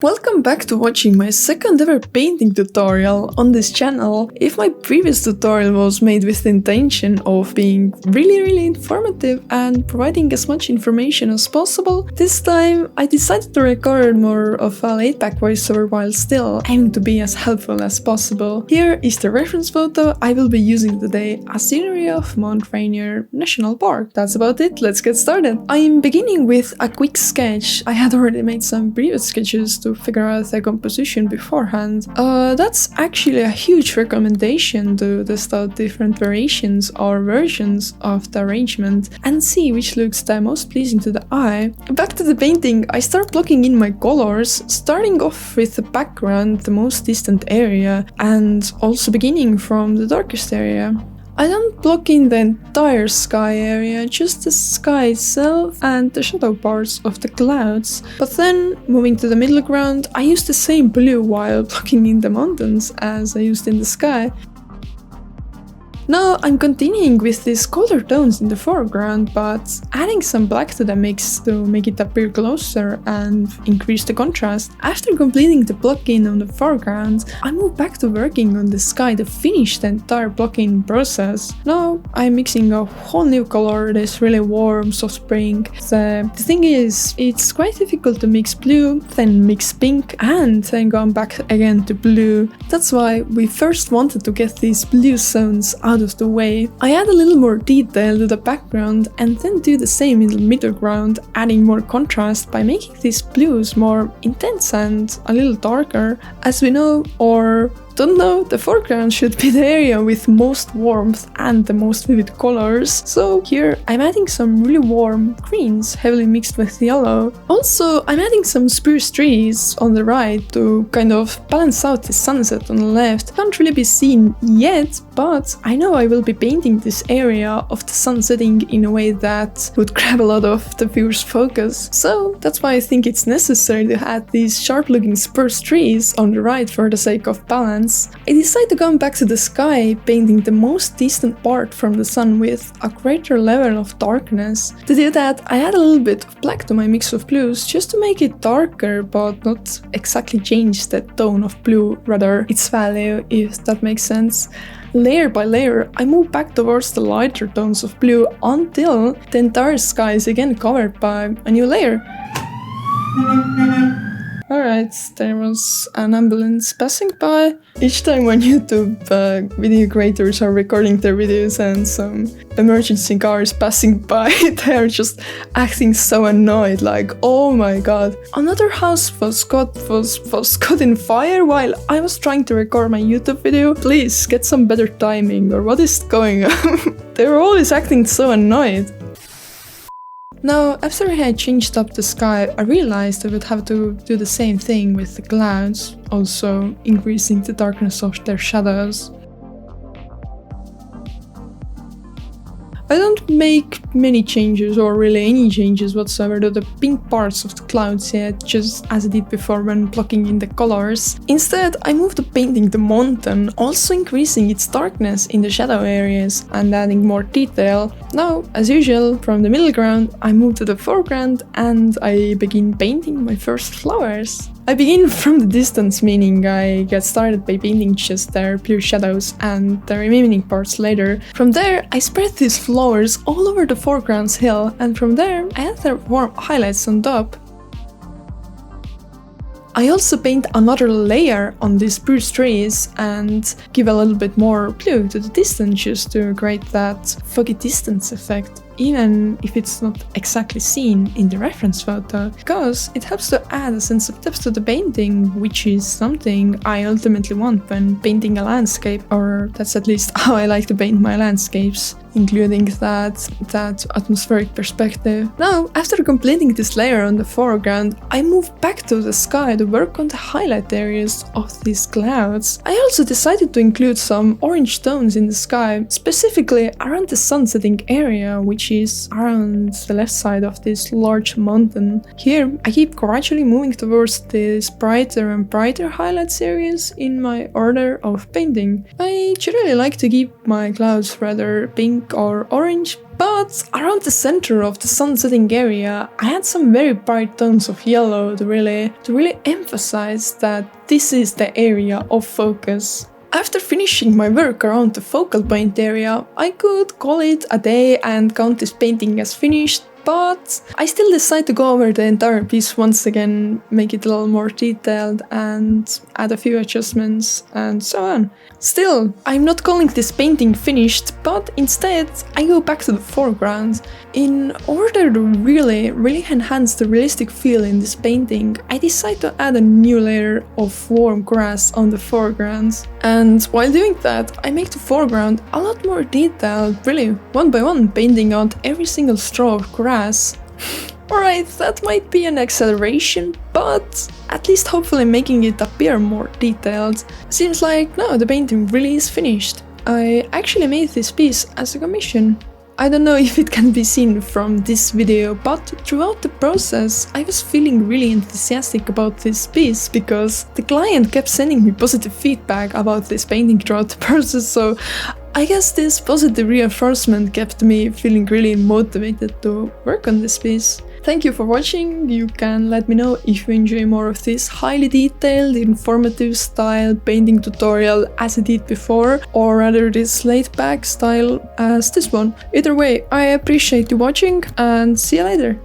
Welcome back to watching my second ever painting tutorial on this channel. If my previous tutorial was made with the intention of being really informative and providing as much information as possible, this time I decided to record more of a laid-back voiceover while still aiming to be as helpful as possible. Here is the reference photo I will be using today, a scenery of Mount Rainier National Park. That's about it, let's get started. I am beginning with a quick sketch. I had already made some previous sketches to figure out the composition beforehand. That's actually a huge recommendation to test out different variations or versions of the arrangement and see which looks the most pleasing to the eye. Back to the painting, I start blocking in my colors, starting off with the background, the most distant area, and also beginning from the darkest area. I don't block in the entire sky area, just the sky itself and the shadow parts of the clouds. But then, moving to the middle ground, I use the same blue while blocking in the mountains as I used in the sky. Now I'm continuing with these color tones in the foreground, but adding some black to the mix to make it appear closer and increase the contrast. After completing the blocking on the foreground, I move back to working on the sky to finish the entire blocking process. Now I'm mixing a whole new color, this really warm, soft pink. The thing is, it's quite difficult to mix blue, then mix pink, and then go back again to blue. That's why we first wanted to get these blue zones out of the way. I add a little more detail to the background and then do the same in the middle ground, adding more contrast by making these blues more intense and a little darker. As we know, or don't know, the foreground should be the area with most warmth and the most vivid colors. So here I'm adding some really warm greens, heavily mixed with yellow. Also, I'm adding some spruce trees on the right to kind of balance out the sunset on the left. Can't really be seen yet, but I know I will be painting this area of the sun setting in a way that would grab a lot of the viewer's focus. So that's why I think it's necessary to add these sharp looking spruce trees on the right for the sake of balance. I decide to come back to the sky, painting the most distant part from the sun with a greater level of darkness. To do that, I add a little bit of black to my mix of blues just to make it darker but not exactly change the tone of blue, rather its value, if that makes sense. Layer by layer, I move back towards the lighter tones of blue until the entire sky is again covered by a new layer. Alright, there was an ambulance passing by. Each time when YouTube video creators are recording their videos and some emergency cars passing by, they're just acting so annoyed, like, oh my god. Another house was caught in fire while I was trying to record my YouTube video. Please, get some better timing, or what is going on? They were always acting so annoyed. Now, after I had changed up the sky, I realized I would have to do the same thing with the clouds, also increasing the darkness of their shadows. I don't make many changes or really any changes whatsoever to the pink parts of the clouds yet, just as I did before when blocking in the colors. Instead, I moved to painting the mountain, also increasing its darkness in the shadow areas and adding more detail. Now, as usual, from the middle ground, I move to the foreground and I begin painting my first flowers. I begin from the distance, meaning I get started by painting just their blue shadows and the remaining parts later. From there, I spread these flowers all over the foreground's hill, and from there, I add their warm highlights on top. I also paint another layer on these spruce trees and give a little bit more blue to the distance just to create that foggy distance effect, even if it's not exactly seen in the reference photo, because it helps to add a sense of depth to the painting, which is something I ultimately want when painting a landscape, or that's at least how I like to paint my landscapes, including that atmospheric perspective. Now, after completing this layer on the foreground, I move back to the sky to work on the highlight areas of these clouds. I also decided to include some orange tones in the sky, specifically around the sun setting area, which which is around the left side of this large mountain. Here, I keep gradually moving towards this brighter and brighter highlights areas in my order of painting. I generally like to keep my clouds rather pink or orange, but around the center of the sun setting area, I had some very bright tones of yellow to really emphasize that this is the area of focus. After finishing my work around the focal point area, I could call it a day and count this painting as finished, but I still decide to go over the entire piece once again, make it a little more detailed and add a few adjustments and so on. Still, I'm not calling this painting finished, but instead I go back to the foreground. In order to really enhance the realistic feel in this painting, I decide to add a new layer of warm grass on the foreground. And while doing that, I make the foreground a lot more detailed, really one by one, painting out every single straw of grass. Alright, that might be an exaggeration, but at least hopefully making it appear more detailed. Seems like now the painting really is finished. I actually made this piece as a commission. I don't know if it can be seen from this video, but throughout the process I was feeling really enthusiastic about this piece because the client kept sending me positive feedback about this painting throughout the process, so I guess this positive reinforcement kept me feeling really motivated to work on this piece. Thank you for watching. You can let me know if you enjoy more of this highly detailed, informative style painting tutorial as I did before, or rather this laid back style as this one. Either way, I appreciate you watching and see you later.